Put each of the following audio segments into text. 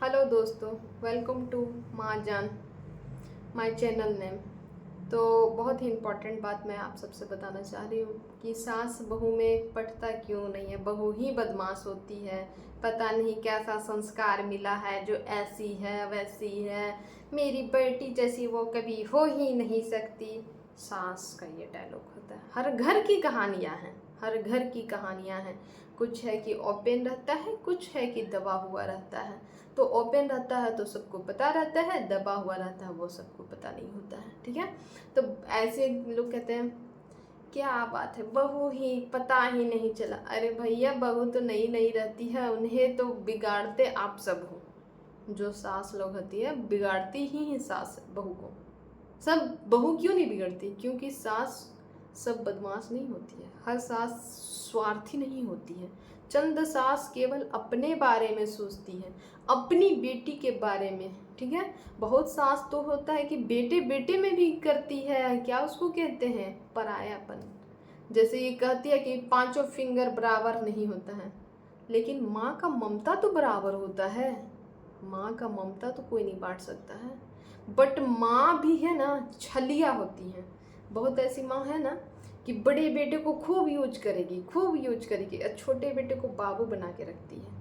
Hello दोस्तों, welcome to माँ जान माय चैनल नेम। तो बहुत ही इम्पोर्टेंट बात मैं आप सबसे बताना चाह रही हूँ कि सास बहू में पटता क्यों नहीं है। बहू ही बदमाश होती है। पता नहीं कैसा संस्कार मिला है जो ऐसी है वैसी है, मेरी बेटी जैसी वो कभी हो ही नहीं सकती। सास का ये डायलॉग होता है। हर घर की कहानियाँ हैं, हर घर की कहानियाँ हैं। कुछ है कि ओपन रहता है, कुछ है कि दबा हुआ रहता है। तो ओपन रहता है तो सबको पता रहता है, दबा हुआ रहता है वो सबको पता नहीं होता है। ठीक है। तो ऐसे लोग कहते हैं क्या बात है, बहू ही पता ही नहीं चला। अरे भैया, बहू तो नई नई रहती है, उन्हें तो बिगाड़ते आप सब हो। जो सास लोग होती है बिगाड़ती ही है सास बहू को। सब बहू क्यों नहीं बिगड़ती? क्योंकि सास सब बदमाश नहीं होती है, हर सास स्वार्थी नहीं होती है। चंद सास केवल अपने बारे में सोचती है, अपनी बेटी के बारे में। ठीक है। बहुत सास तो होता है कि बेटे बेटे में भी करती है, क्या उसको कहते हैं, परायापन। जैसे ये कहती है कि पांचों फिंगर बराबर नहीं होता है, लेकिन माँ का ममता तो बराबर होता है। माँ का ममता तो कोई नहीं बांट सकता है। बट माँ भी है ना, छलिया होती है। बहुत ऐसी माँ है ना कि बड़े बेटे को खूब यूज करेगी, खूब यूज करेगी, और छोटे बेटे को बाबू बना के रखती है।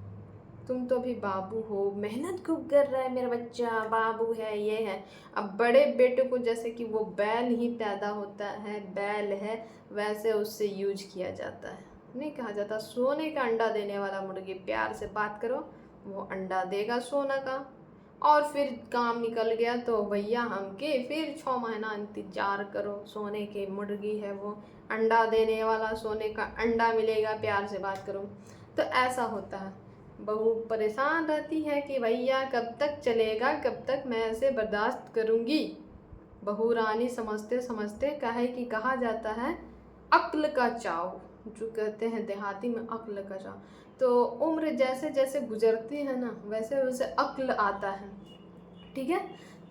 तुम तो अभी बाबू हो, मेहनत खूब कर रहा है मेरा बच्चा, बाबू है, ये है। अब बड़े बेटे को जैसे कि वो बैल ही पैदा होता है, बैल है, वैसे उससे यूज किया जाता है। नहीं कहा जाता सोने का अंडा देने वाला मुर्गी, प्यार से बात करो वो अंडा देगा सोना का। और फिर काम निकल गया तो भैया हमके फिर 6 महीना इंतजार करो, सोने के मुर्गी है वो, अंडा देने वाला, सोने का अंडा मिलेगा, प्यार से बात करो। तो ऐसा होता है। बहू परेशान रहती है कि भैया कब तक चलेगा, कब तक मैं ऐसे बर्दाश्त करूँगी। बहू रानी समझते समझते कहे कि कहा जाता है अक्ल का चाव, जो कहते हैं देहाती में अक्ल का चाव। तो उम्र जैसे जैसे गुजरती है ना, वैसे वैसे अक्ल आता है। ठीक है।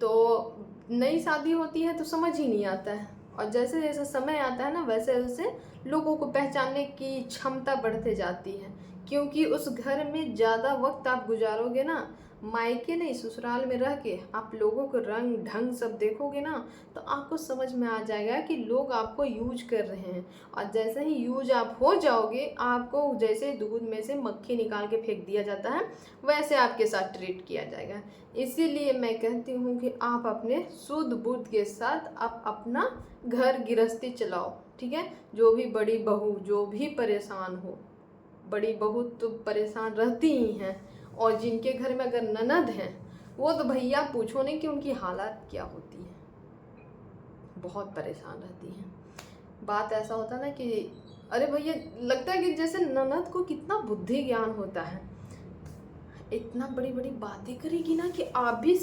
तो नई शादी होती है तो समझ ही नहीं आता है, और जैसे जैसे समय आता है ना, वैसे वैसे लोगों को पहचानने की क्षमता बढ़ते जाती है। क्योंकि उस घर में ज़्यादा वक्त आप गुजारोगे ना, मायके नहीं ससुराल में रह के आप लोगों को रंग ढंग सब देखोगे ना, तो आपको समझ में आ जाएगा कि लोग आपको यूज कर रहे हैं। और जैसे ही यूज आप हो जाओगे, आपको जैसे दूध में से मक्खी निकाल के फेंक दिया जाता है, वैसे आपके साथ ट्रीट किया जाएगा। इसीलिए मैं कहती हूँ कि आप अपने शुद्ध बुद्ध के साथ आप अपना घर गृहस्थी चलाओ। ठीक है। जो भी बड़ी बहू जो भी परेशान हो, बड़ी बहू तो परेशान रहती ही हैं, और जिनके घर में अगर ननद हैं वो तो भैया पूछो नहीं कि उनकी हालत क्या होती है, बहुत परेशान रहती हैं। बात ऐसा होता है ना कि अरे भैया, लगता है कि जैसे ननद को कितना बुद्धि ज्ञान होता है, इतना बड़ी बड़ी बातें करेगी ना कि आप भी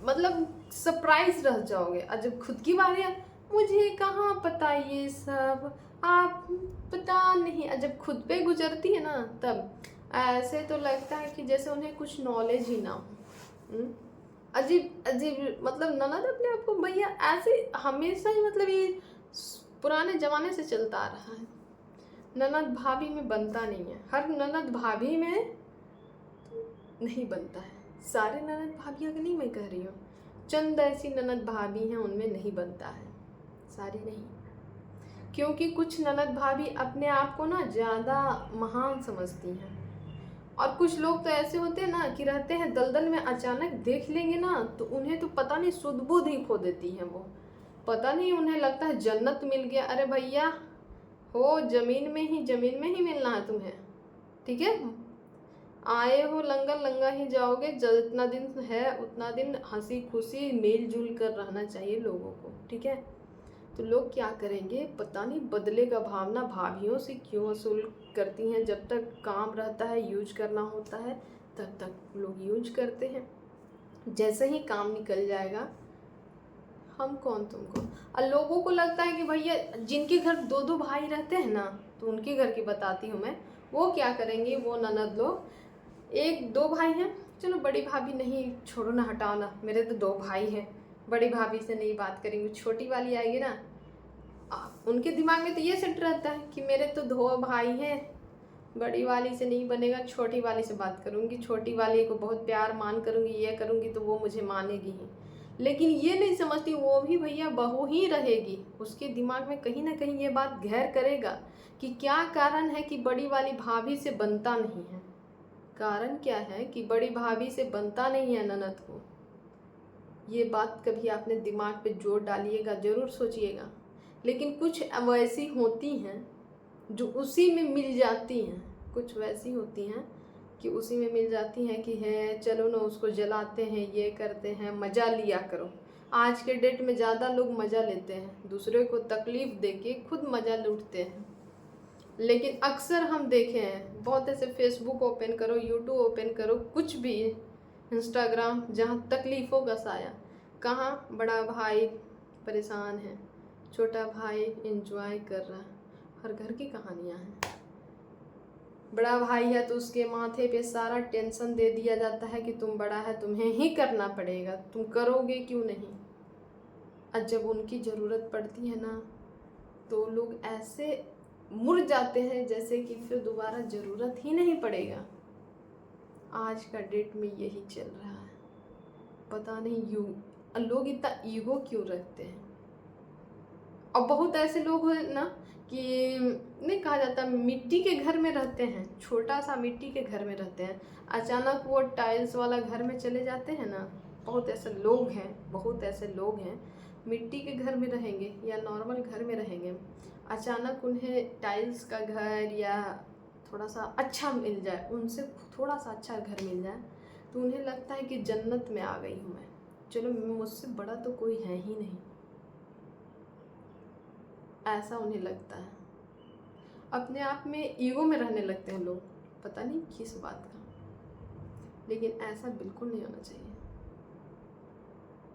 मतलब सरप्राइज रह जाओगे। और जब खुद की बारी है, मुझे कहाँ पता ये सब, आप पता नहीं। और जब खुद पे गुजरती है ना, तब ऐसे तो लगता है कि जैसे उन्हें कुछ नॉलेज ही ना हो। अजीब अजीब, मतलब ननद अपने आप को भैया ऐसे हमेशा ही, मतलब ये पुराने जमाने से चलता आ रहा है। ननद भाभी में बनता नहीं है, हर ननद भाभी में नहीं बनता है। सारे ननद भाभियों का नहीं मैं कह रही हूँ, चंद ऐसी ननद भाभी हैं उनमें नहीं बनता है, सारी नहीं। क्योंकि कुछ ननद भाभी अपने आप को ना ज़्यादा महान समझती हैं, और कुछ लोग तो ऐसे होते हैं ना कि रहते हैं दलदल में, अचानक देख लेंगे ना तो उन्हें तो पता नहीं सुध बुध ही खो देती हैं वो। पता नहीं उन्हें लगता है जन्नत मिल गया। अरे भैया, हो जमीन में ही मिलना है तुम्हें। ठीक है। आए हो लंगा लंगा ही जाओगे, जितना दिन है उतना दिन हंसी खुशी मिलजुल कर रहना चाहिए लोगों को। ठीक है। तो लोग क्या करेंगे पता नहीं, बदले का भावना भाभीियों से क्यों वसूल करती हैं। जब तक काम रहता है, यूज करना होता है, तब तक लोग यूज करते हैं। जैसे ही काम निकल जाएगा, हम कौन तुम कौन। और लोगों को लगता है कि भैया जिनके घर दो दो भाई रहते हैं ना, तो उनके घर की बताती हूँ मैं, वो क्या करेंगे, वो ननद लोग, एक दो भाई हैं, चलो बड़ी भाभी नहीं, छोड़ो ना, हटाओ ना, मेरे तो दो भाई हैं, बड़ी भाभी से नहीं बात करेंगे, छोटी वाली आएगी ना, उनके दिमाग में तो ये सेट रहता है कि मेरे तो दो भाई हैं, बड़ी वाली से नहीं बनेगा, छोटी वाली से बात करूँगी, छोटी वाली को बहुत प्यार मान करूँगी, ये करूँगी तो वो मुझे मानेगी ही। लेकिन ये नहीं समझती वो भी भैया बहू ही रहेगी। उसके दिमाग में कहीं ना कहीं ये बात घर करेगा कि क्या कारण है कि बड़ी वाली भाभी से बनता नहीं है। कारण क्या है कि बड़ी भाभी से बनता नहीं है ननद को। ये बात कभी आपने दिमाग पे जोर डालिएगा, ज़रूर सोचिएगा। लेकिन कुछ वैसी होती हैं जो उसी में मिल जाती हैं, कुछ वैसी होती हैं कि उसी में मिल जाती हैं कि है चलो ना उसको जलाते हैं, ये करते हैं, मज़ा लिया करो। आज के डेट में ज़्यादा लोग मज़ा लेते हैं, दूसरे को तकलीफ़ देके खुद मज़ा लूटते हैं। लेकिन अक्सर हम देखे हैं बहुत ऐसे, फेसबुक ओपन करो, यूट्यूब ओपन करो, कुछ भी, इंस्टाग्राम, जहाँ तकलीफ़ों का साया, कहाँ बड़ा भाई परेशान है, छोटा भाई एंजॉय कर रहा है। हर घर की कहानियाँ हैं। बड़ा भाई है तो उसके माथे पे सारा टेंशन दे दिया जाता है कि तुम बड़ा है, तुम्हें ही करना पड़ेगा, तुम करोगे क्यों नहीं। और जब उनकी ज़रूरत पड़ती है ना तो लोग ऐसे मुड़ जाते हैं जैसे कि फिर दोबारा ज़रूरत ही नहीं पड़ेगा। आज का डेट में यही चल रहा है। पता नहीं लोग इतना ईगो क्यों रखते हैं। और बहुत ऐसे लोग हैं ना कि नहीं कहा जाता, मिट्टी के घर में रहते हैं, छोटा सा मिट्टी के घर में रहते हैं, अचानक वो टाइल्स वाला घर में चले जाते हैं ना। बहुत ऐसे लोग हैं, बहुत ऐसे लोग हैं, मिट्टी के घर में रहेंगे या नॉर्मल घर में रहेंगे, अचानक उन्हें टाइल्स का घर या थोड़ा सा अच्छा मिल जाए, उनसे थोड़ा सा अच्छा घर मिल जाए तो उन्हें लगता है कि जन्नत में आ गई हूँ मैं, चलो मुझसे बड़ा तो कोई है ही नहीं, ऐसा उन्हें लगता है। अपने आप में ईगो में रहने लगते हैं लोग, पता नहीं किस बात का। लेकिन ऐसा बिल्कुल नहीं होना चाहिए।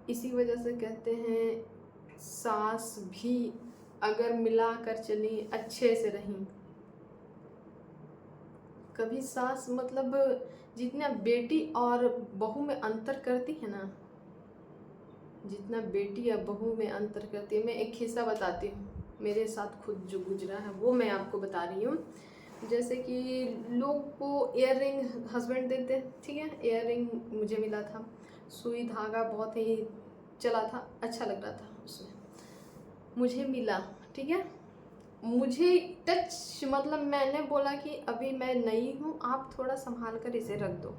इसी वजह से कहते हैं सास भी अगर मिला कर चली अच्छे से रहीं। कभी सास मतलब जितना बेटी और बहू में अंतर करती है ना, जितना बेटी या बहू में अंतर करती है। मैं एक किस्सा बताती हूँ, मेरे साथ खुद जो गुजरा है वो मैं आपको बता रही हूँ। जैसे कि लोग को ईयर रिंग हस्बैंड देते हैं, ठीक है, ईयर रिंग मुझे मिला था, सुई धागा बहुत ही चला था, अच्छा लग रहा था उसमें, मुझे मिला, ठीक है। मुझे टच मतलब मैंने बोला कि अभी मैं नई हूँ, आप थोड़ा संभाल कर इसे रख दो।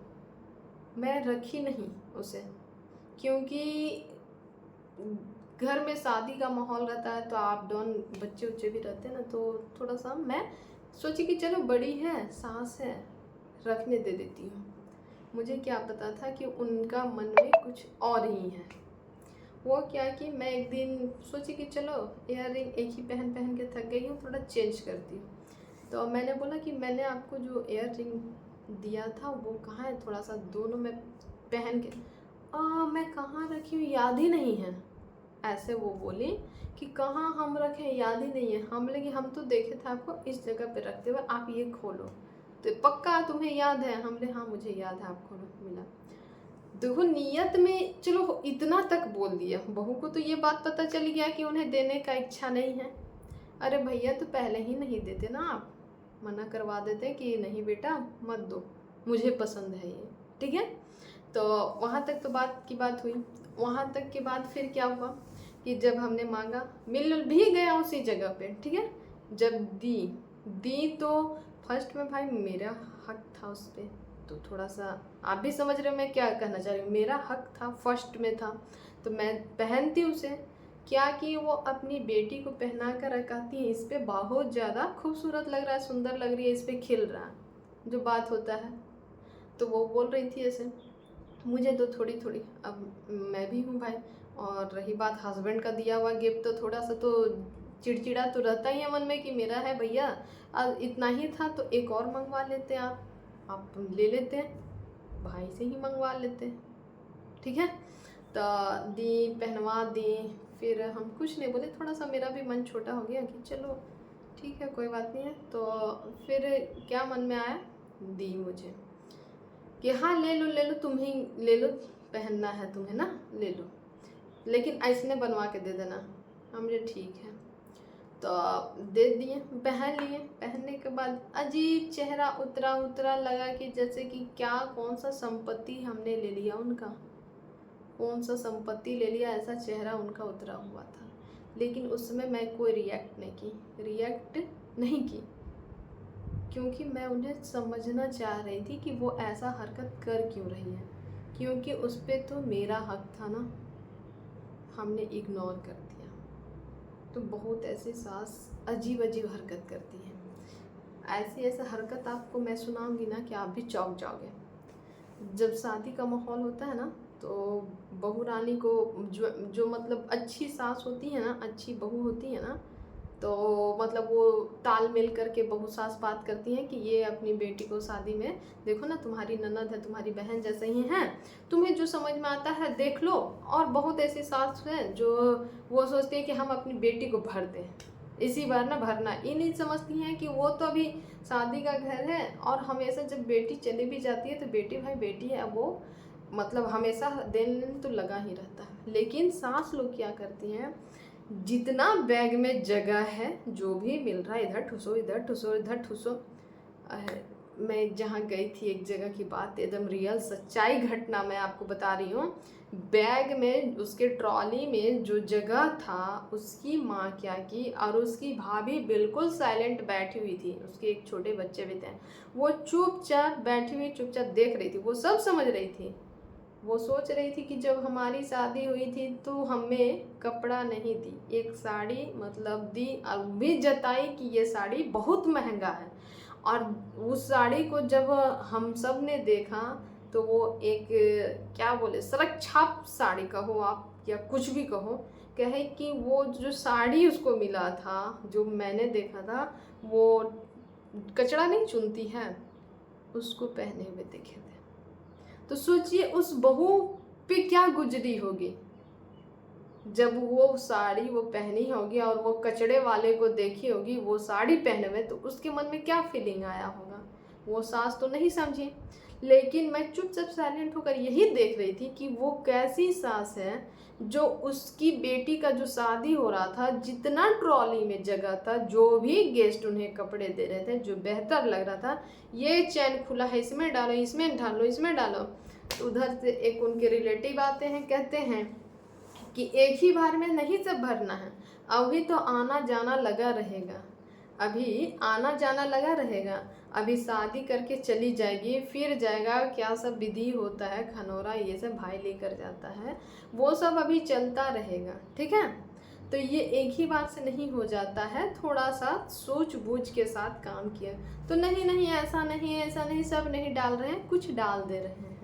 मैं रखी नहीं उसे, क्योंकि घर में शादी का माहौल रहता है तो आप डाउन, बच्चे उच्चे भी रहते हैं ना, तो थोड़ा सा मैं सोची कि चलो बड़ी है, सास है, रखने दे देती हूँ। मुझे क्या पता था कि उनका मन में कुछ और ही है। वो क्या कि मैं एक दिन सोची कि चलो ईयर रिंग एक ही पहन पहन के थक गई हूँ, थोड़ा चेंज करती हूँ। तो मैंने बोला कि मैंने आपको जो ईयर रिंग दिया था वो कहाँ है, थोड़ा सा दोनों में पहन के, मैं कहाँ रखी हूँ याद ही नहीं है। ऐसे वो बोली कि कहाँ हम रखे, याद ही नहीं है। हम बोले कि हम तो देखे थे आपको इस जगह पे रखते हुए, आप ये खोलो, तो पक्का तुम्हें याद है। हम बोले हाँ मुझे याद है, आप खोलो। मिला, देखो नियत में चलो इतना तक बोल दिया। बहू को तो ये बात पता चल गया कि उन्हें देने का इच्छा नहीं है। अरे भैया तो पहले ही नहीं देते ना, आप मना करवा देते कि नहीं बेटा मत दो, मुझे पसंद है ये, ठीक है। तो वहाँ तक तो बात की बात हुई। वहाँ तक के बाद फिर क्या हुआ कि जब हमने मांगा, मिल भी गया उसी जगह पे, ठीक है। जब दी तो फर्स्ट में भाई मेरा हक था उस पर, तो थोड़ा सा आप भी समझ रहे हो मैं क्या कहना चाह रही हूँ। मेरा हक था, फर्स्ट में था, तो मैं पहनती उसे। क्या कि वो अपनी बेटी को पहना कर रखाती है, इस पर बहुत ज़्यादा खूबसूरत लग रहा है, सुंदर लग रही है, इस पर खिल रहा है, जो बात होता है। तो वो बोल रही थी ऐसे, मुझे तो थोड़ी थोड़ी, अब मैं भी हूँ भाई। और रही बात हस्बैंड का दिया हुआ गिफ्ट, तो थोड़ा सा तो चिड़चिड़ा तो रहता ही है मन में कि मेरा है भैया, अब इतना ही था तो एक और मंगवा लेते, आप ले लेते हैं, भाई से ही मंगवा लेते हैं, ठीक है। तो दी, पहनवा दी, फिर हम कुछ नहीं बोले, थोड़ा सा मेरा भी मन छोटा हो गया कि चलो ठीक है कोई बात नहीं है। तो फिर क्या मन में आया, दी मुझे कि हाँ ले लो तुम्हें, ले लो, पहनना है तुम्हें ना, ले लो, लेकिन ऐसने बनवा के दे देना। हम बोले ठीक है। तो दे दिए, पहन लिए। पहनने के बाद अजीब चेहरा उतरा उतरा लगा कि जैसे कि क्या कौन सा संपत्ति हमने ले लिया उनका, कौन सा संपत्ति ले लिया, ऐसा चेहरा उनका उतरा हुआ था। लेकिन उस समय मैं कोई रिएक्ट नहीं की, क्योंकि मैं उन्हें समझना चाह रही थी कि वो ऐसा हरकत कर क्यों रही है, क्योंकि उस पर तो मेरा हक था ना, हमने इग्नोर कर दिया। तो बहुत ऐसी सास अजीब अजीब हरकत करती है। ऐसा हरकत आपको मैं सुनाऊंगी ना कि आप भी चौंक जाओगे। जब शादी का माहौल होता है ना, तो बहू रानी को जो मतलब अच्छी सास होती है ना, अच्छी बहू होती है ना, तो मतलब वो तालमेल करके बहू सास बात करती हैं कि ये अपनी बेटी को शादी में देखो ना, तुम्हारी ननद है, तुम्हारी बहन जैसे ही हैं, तुम्हें जो समझ में आता है देख लो। और बहुत ऐसी सास हैं जो वो सोचती है कि हम अपनी बेटी को भर दें, इसी बार ना भरना। ये नहीं समझती हैं कि वो तो अभी शादी का घर है, और हमेशा जब बेटी चली भी जाती है तो बेटी भाई बेटी है, अब वो मतलब हमेशा देने तो लगा ही रहता है। लेकिन सास लोग क्या करती हैं, जितना बैग में जगह है जो भी मिल रहा है इधर ठुसो इधर ठुसो इधर ठुसो। मैं जहाँ गई थी एक जगह की बात, एकदम रियल सच्चाई घटना मैं आपको बता रही हूँ। बैग में उसके ट्रॉली में जो जगह था, उसकी माँ क्या की, और उसकी भाभी बिल्कुल साइलेंट बैठी हुई थी, उसके एक छोटे बच्चे भी थे, वो चुपचाप बैठी हुई चुपचाप देख रही थी। वो सब समझ रही थी, वो सोच रही थी कि जब हमारी शादी हुई थी तो हमें कपड़ा नहीं दी, एक साड़ी मतलब दी, और भी जताई कि ये साड़ी बहुत महंगा है। और उस साड़ी को जब हम सब ने देखा तो वो एक क्या बोले, सड़क छाप साड़ी कहो आप या कुछ भी कहो, कहे कि वो जो साड़ी उसको मिला था, जो मैंने देखा था, वो कचड़ा नहीं चुनती है, उसको पहने हुए देखे थे। तो सोचिए उस बहू पे क्या गुजरी होगी जब वो साड़ी वो पहनी होगी और वो कचड़े वाले को देखी होगी वो साड़ी पहने हुए, तो उसके मन में क्या फीलिंग आया होगा। वो सास तो नहीं समझी, लेकिन मैं चुपचाप साइलेंट होकर यही देख रही थी कि वो कैसी सास है जो उसकी बेटी का जो शादी हो रहा था, जितना ट्रॉली में जगह था, जो भी गेस्ट उन्हें कपड़े दे रहे थे जो बेहतर लग रहा था, ये चैन खुला है इसमें डालो, इसमें डालो, इसमें डालो। तो उधर से एक उनके रिलेटिव आते हैं, कहते हैं कि एक ही बार में नहीं सब भरना है, अभी तो आना जाना लगा रहेगा, अभी आना जाना लगा रहेगा, अभी शादी करके चली जाएगी, फिर जाएगा, क्या सब विधि होता है, खनौरा ये सब भाई लेकर जाता है, वो सब अभी चलता रहेगा, ठीक है। तो ये एक ही बार से नहीं हो जाता है, थोड़ा सा सोच बूझ के साथ काम किया। तो नहीं नहीं ऐसा नहीं, ऐसा नहीं, सब नहीं डाल रहे हैं, कुछ डाल दे रहे हैं,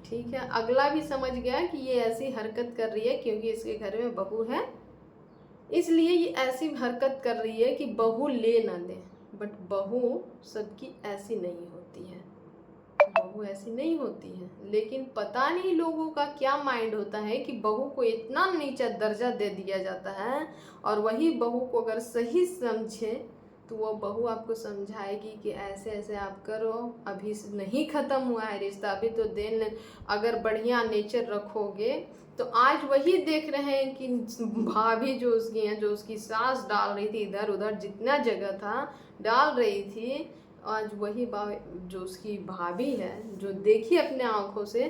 ठीक है। अगला भी समझ गया कि ये ऐसी हरकत कर रही है क्योंकि इसके घर में बहू है, इसलिए ये ऐसी हरकत कर रही है कि बहू ले ना ले। बट बहू सबकी ऐसी नहीं होती है, बहू ऐसी नहीं होती है। लेकिन पता नहीं लोगों का क्या माइंड होता है कि बहू को इतना नीचा दर्जा दे दिया जाता है, और वही बहू को अगर सही समझे तो वो बहू आपको समझाएगी कि ऐसे ऐसे आप करो, अभी नहीं ख़त्म हुआ है रिश्ता, अभी तो दिन, अगर बढ़िया नेचर रखोगे तो आज वही देख रहे हैं कि भाभी जो उसकी हैं, जो उसकी सास डाल रही थी इधर उधर जितना जगह था डाल रही थी, आज वही जो उसकी भाभी है जो देखी अपने आँखों से,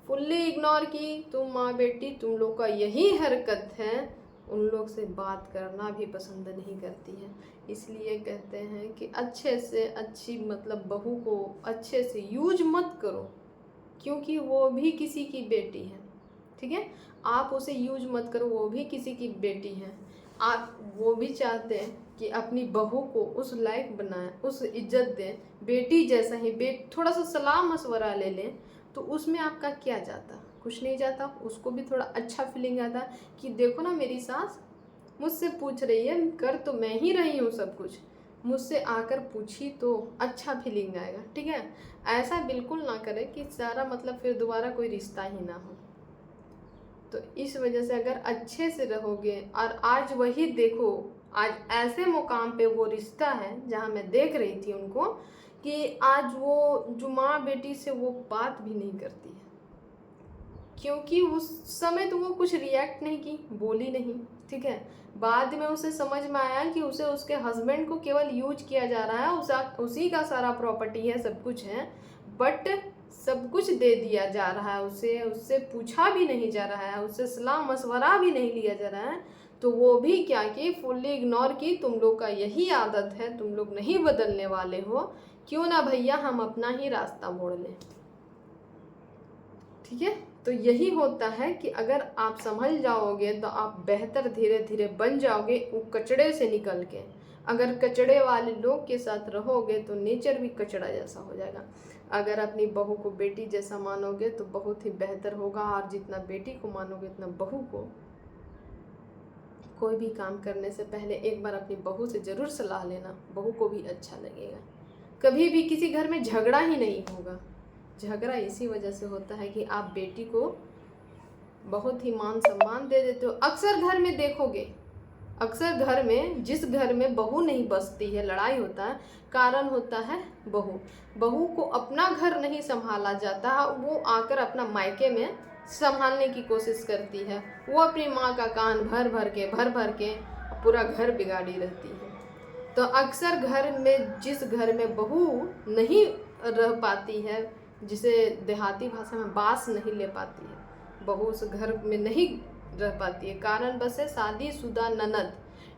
फुल्ली इग्नोर की। तुम माँ बेटी तुम लोग का यही हरकत है, उन लोग से बात करना भी पसंद नहीं करती है। इसलिए कहते हैं कि अच्छे से अच्छी मतलब बहू को अच्छे से यूज मत करो, क्योंकि वो भी किसी की बेटी है, ठीक है। आप उसे यूज मत करो, वो भी किसी की बेटी है। आप वो भी चाहते हैं कि अपनी बहू को उस लायक बनाएं, उस इज्जत दें, बेटी जैसा ही थोड़ा सा सलाह मशवरा ले लें, तो उसमें आपका क्या जाता, कुछ नहीं जाता। उसको भी थोड़ा अच्छा फीलिंग आता कि देखो ना मेरी सास मुझसे पूछ रही है, कर तो मैं ही रही हूँ सब कुछ, मुझसे आकर पूछी तो अच्छा फीलिंग आएगा, ठीक है। ऐसा बिल्कुल ना करें कि सारा मतलब फिर दोबारा कोई रिश्ता ही ना हो। तो इस वजह से अगर अच्छे से रहोगे, और आज वही देखो, आज ऐसे मुकाम पे वो रिश्ता है जहाँ मैं देख रही थी उनको कि आज वो जो माँ बेटी से वो बात भी नहीं करती है, क्योंकि उस समय तो वो कुछ रिएक्ट नहीं की, बोली नहीं, ठीक है। बाद में उसे समझ में आया कि उसे उसके हस्बैंड को केवल यूज किया जा रहा है, उसी का सारा प्रॉपर्टी है, सब कुछ है, बट सब कुछ दे दिया जा रहा है उसे, उससे पूछा भी नहीं जा रहा है, उससे सलाह मशवरा भी नहीं लिया जा रहा है। तो वो भी क्या कि फुल्ली इग्नोर की, तुम लोग का यही आदत है, तुम लोग नहीं बदलने वाले हो, क्यों ना भैया हम अपना ही रास्ता मोड़ लें, ठीक है। तो यही होता है कि अगर आप समझ जाओगे तो आप बेहतर धीरे धीरे बन जाओगे वो कचड़े से निकल के। अगर कचड़े वाले लोग के साथ रहोगे तो नेचर भी कचड़ा जैसा हो जाएगा। अगर अपनी बहू को बेटी जैसा मानोगे तो बहुत ही बेहतर होगा, और जितना बेटी को मानोगे उतना बहू को। कोई भी काम करने से पहले एक बार अपनी बहू से ज़रूर सलाह लेना, बहू को भी अच्छा लगेगा। कभी भी किसी घर में झगड़ा ही नहीं होगा। झगड़ा इसी वजह से होता है कि आप बेटी को बहुत ही मान सम्मान दे देते हो। अक्सर घर में देखोगे, अक्सर घर में, जिस घर में बहू नहीं बसती है, लड़ाई होता है, कारण होता है बहू। बहू को अपना घर नहीं संभाला जाता, वो आकर अपना मायके में संभालने की कोशिश करती है। वो अपनी माँ का कान भर भर के पूरा घर बिगाड़ी रहती है। तो अक्सर घर में, जिस घर में बहू नहीं रह पाती है, जिसे देहाती भाषा में बास नहीं ले पाती है, बहू उस घर में नहीं रह पाती है, कारण बस है शादीशुदा ननद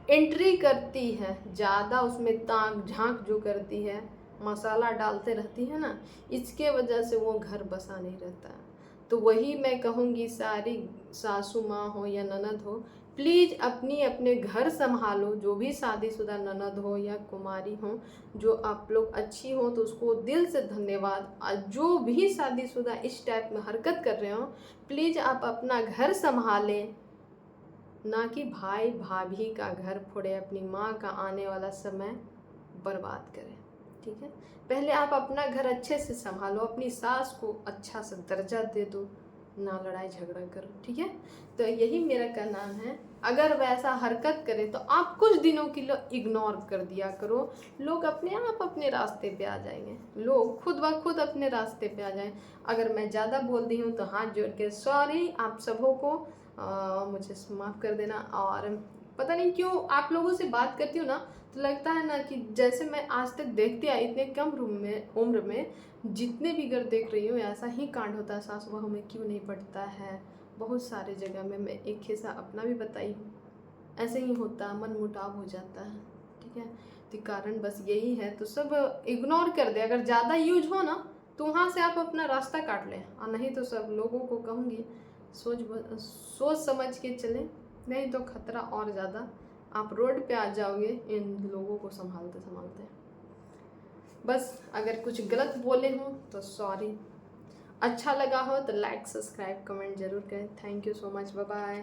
एंट्री करती है, ज़्यादा उसमें ताक झांक जो करती है, मसाला डालते रहती है ना, इसके वजह से वो घर बसा नहीं रहता है। तो वही मैं कहूँगी, सारी सासू माँ हो या ननद हो, प्लीज़ अपनी अपने घर संभालो। जो भी शादीशुदा ननद हो या कुमारी हो, जो आप लोग अच्छी हो तो उसको दिल से धन्यवाद। और जो भी शादीशुदा इस टाइप में हरकत कर रहे हो, प्लीज़ आप अपना घर संभालें, ना कि भाई भाभी का घर फोड़े, अपनी माँ का आने वाला समय बर्बाद करें, ठीक है। पहले आप अपना घर अच्छे से संभालो, अपनी सास को अच्छा सा दर्जा दे दो, ना लड़ाई झगड़ा करो, ठीक है। तो यही मेरा कहना है। अगर वैसा हरकत करे तो आप कुछ दिनों के लिए इग्नोर कर दिया करो, लोग अपने आप अपने रास्ते पे आ जाएंगे, लोग खुद ब खुद अपने रास्ते पे आ जाएं। अगर मैं ज़्यादा बोल दी हूँ तो हाथ जोड़ के सॉरी आप सबों को, मुझे माफ़ कर देना। और पता नहीं क्यों आप लोगों से बात करती हूँ ना, तो लगता है ना कि जैसे मैं आज तक देखती आई इतने कम उम्र में, जितने भी घर देख रही हूँ ऐसा ही कांड होता है, सास बहू में क्यों नहीं पड़ता है। बहुत सारे जगह में, मैं एक हिस्सा अपना भी बताई हूँ, ऐसे ही होता, मन मुटाव हो जाता है, ठीक है। तो कारण बस यही है, तो सब इग्नोर कर दे। अगर ज़्यादा यूज हो ना तो वहाँ से आप अपना रास्ता काट लें, और नहीं तो सब लोगों को कहूँगी सोच समझ के चलें, नहीं तो खतरा और ज़्यादा, आप रोड पे आ जाओगे इन लोगों को संभालते संभालते। बस अगर कुछ गलत बोले हों तो सॉरी। अच्छा लगा हो तो लाइक सब्सक्राइब कमेंट जरूर करें। Thank you so much, bye bye.